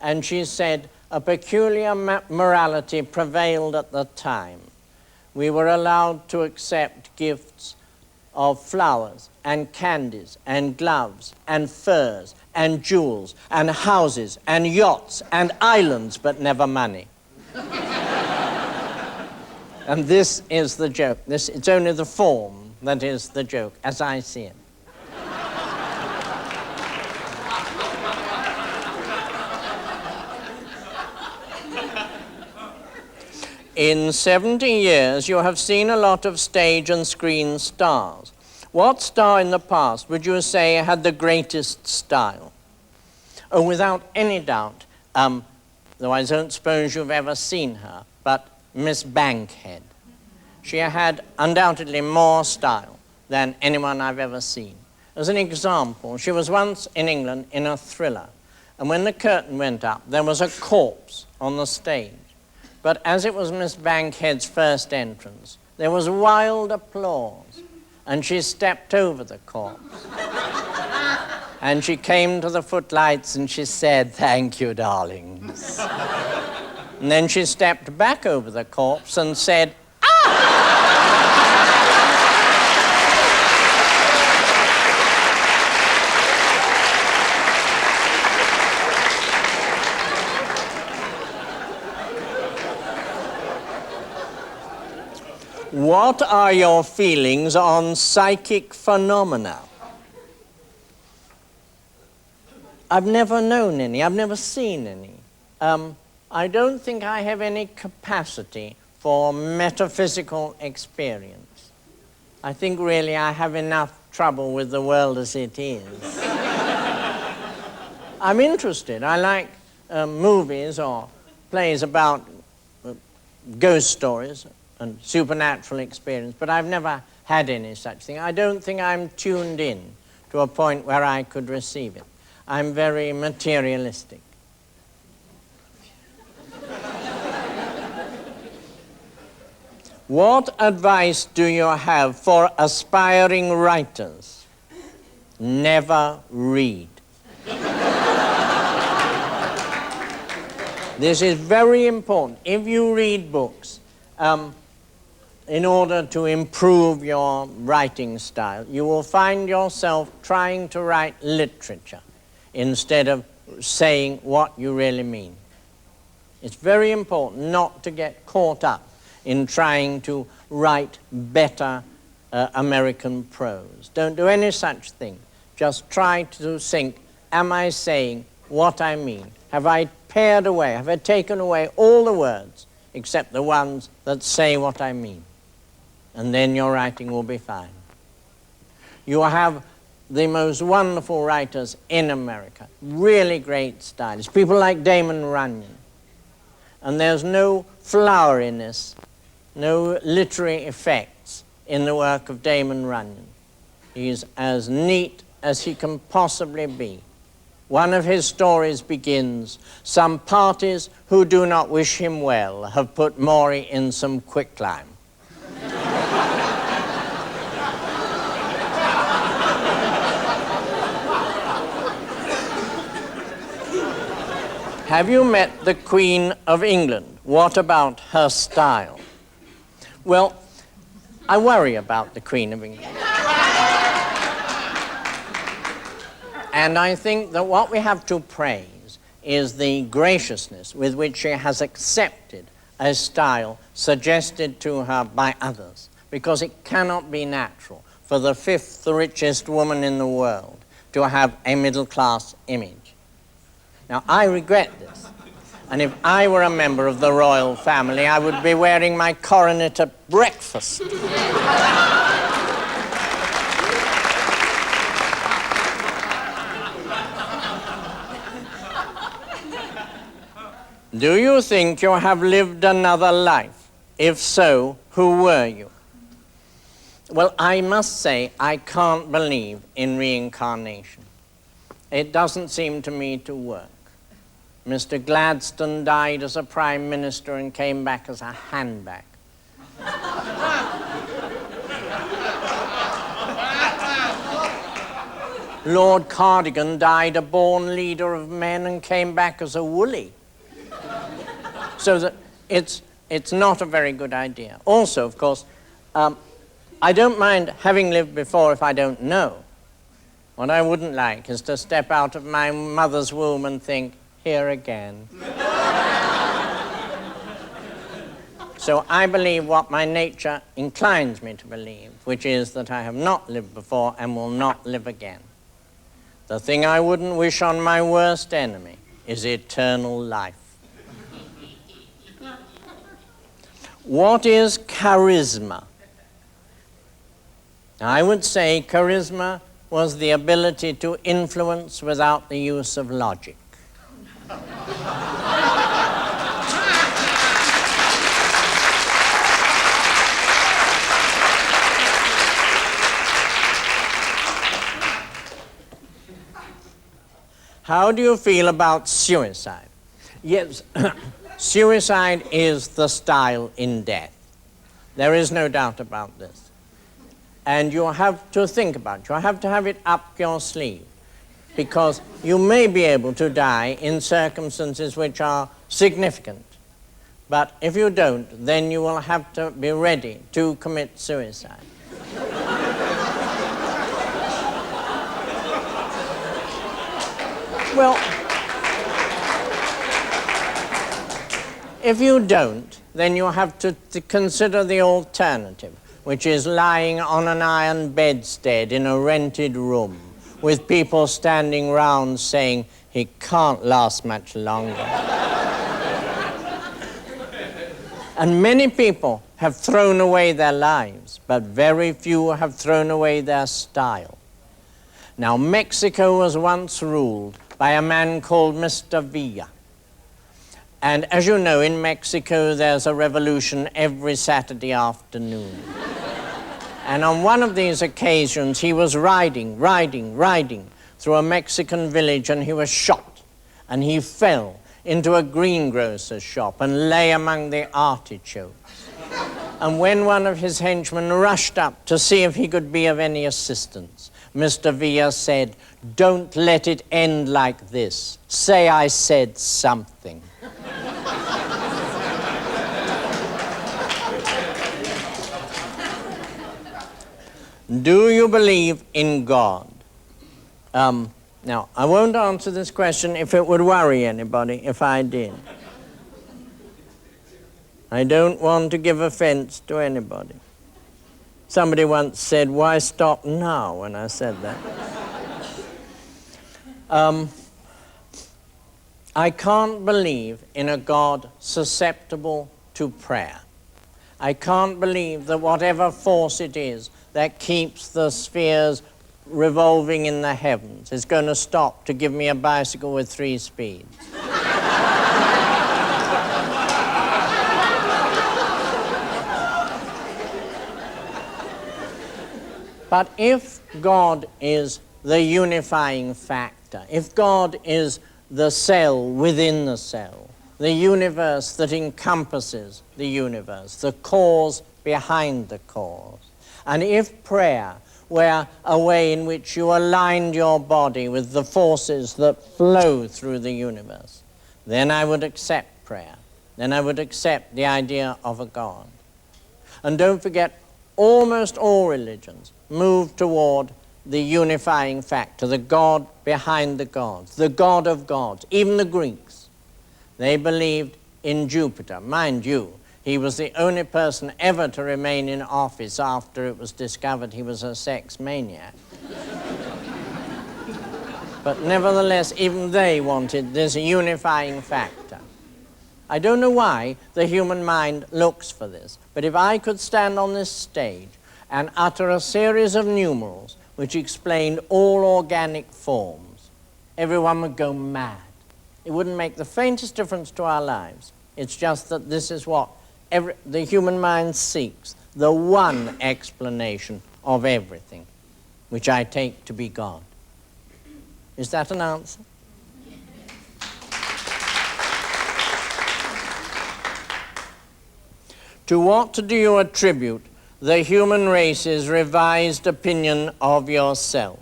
and she said a peculiar morality prevailed at the time. We were allowed to accept gifts of flowers and candies and gloves and furs and jewels and houses and yachts and islands, but never money. And this is the joke. It's only the form that is the joke, as I see it. In 70 years, you have seen a lot of stage and screen stars. What star in the past would you say had the greatest style? Oh, without any doubt, though I don't suppose you've ever seen her, but Miss Bankhead. She had undoubtedly more style than anyone I've ever seen. As an example, she was once in England in a thriller, and when the curtain went up, there was a corpse on the stage. But as it was Miss Bankhead's first entrance, there was wild applause, and she stepped over the corpse. And she came to the footlights and she said, "Thank you, darlings." And then she stepped back over the corpse and said, What are your feelings on psychic phenomena? I've never known any. I've never seen any. I don't think I have any capacity for metaphysical experience. I think really I have enough trouble with the world as it is. I'm interested. I like movies or plays about ghost stories and supernatural experience, but I've never had any such thing. I don't think I'm tuned in to a point where I could receive it. I'm very materialistic. What advice do you have for aspiring writers? Never read. This is very important. If you read books, in order to improve your writing style, you will find yourself trying to write literature instead of saying what you really mean. It's very important not to get caught up in trying to write better American prose. Don't do any such thing. Just try to think, am I saying what I mean? Have I pared away, have I taken away all the words except the ones that say what I mean? And then your writing will be fine. You have the most wonderful writers in America, really great stylists, people like Damon Runyon. And there's no floweriness, no literary effects in the work of Damon Runyon. He's as neat as he can possibly be. One of his stories begins, "Some parties who do not wish him well have put Maury in some quicklime." Have you met the Queen of England? What about her style? Well, I worry about the Queen of England. And I think that what we have to praise is the graciousness with which she has accepted a style suggested to her by others, because it cannot be natural for the fifth richest woman in the world to have a middle-class image. Now, I regret this, and if I were a member of the royal family, I would be wearing my coronet at breakfast. Do you think you have lived another life? If so, who were you? Well, I must say I can't believe in reincarnation. It doesn't seem to me to work. Mr. Gladstone died as a prime minister and came back as a handbag. Lord Cardigan died a born leader of men and came back as a woolly. So that it's not a very good idea. Also, of course, I don't mind having lived before if I don't know. What I wouldn't like is to step out of my mother's womb and think, here again. So I believe what my nature inclines me to believe, which is that I have not lived before and will not live again. The thing I wouldn't wish on my worst enemy is eternal life. What is charisma? I would say charisma was the ability to influence without the use of logic. How do you feel about suicide? Yes, suicide is the style in death. There is no doubt about this. And you have to think about it. You have to have it up your sleeve, because you may be able to die in circumstances which are significant. But if you don't, then you will have to be ready to commit suicide. Well, if you don't, then you have to consider the alternative, which is lying on an iron bedstead in a rented room with people standing round saying, he can't last much longer. And many people have thrown away their lives, but very few have thrown away their style. Now, Mexico was once ruled by a man called Mr. Villa. And as you know, in Mexico, there's a revolution every Saturday afternoon. And on one of these occasions, he was riding through a Mexican village, and he was shot. And he fell into a greengrocer's shop and lay among the artichokes. And when one of his henchmen rushed up to see if he could be of any assistance, Mr. Villa said, "Don't let it end like this. Say I said something." Do you believe in God? Now, I won't answer this question if it would worry anybody if I did. I don't want to give offense to anybody. Somebody once said, "Why stop now?" when I said that. I can't believe in a God susceptible to prayer. I can't believe that whatever force it is that keeps the spheres revolving in the heavens is going to stop to give me a bicycle with 3 speeds. But if God is the unifying factor, if God is the cell within the cell, the universe that encompasses the universe, the cause behind the cause, and if prayer were a way in which you aligned your body with the forces that flow through the universe, then I would accept prayer. Then I would accept the idea of a God. And don't forget, almost all religions move toward the unifying factor, the God behind the gods, the God of gods. Even the Greeks, they believed in Jupiter. Mind you, he was the only person ever to remain in office after it was discovered he was a sex maniac. But nevertheless, even they wanted this unifying factor. I don't know why the human mind looks for this, but if I could stand on this stage and utter a series of numerals which explained all organic forms, everyone would go mad. It wouldn't make the faintest difference to our lives. It's just that this is what the human mind seeks, the one explanation of everything, which I take to be God. Is that an answer? To what do you attribute the human race's revised opinion of yourself?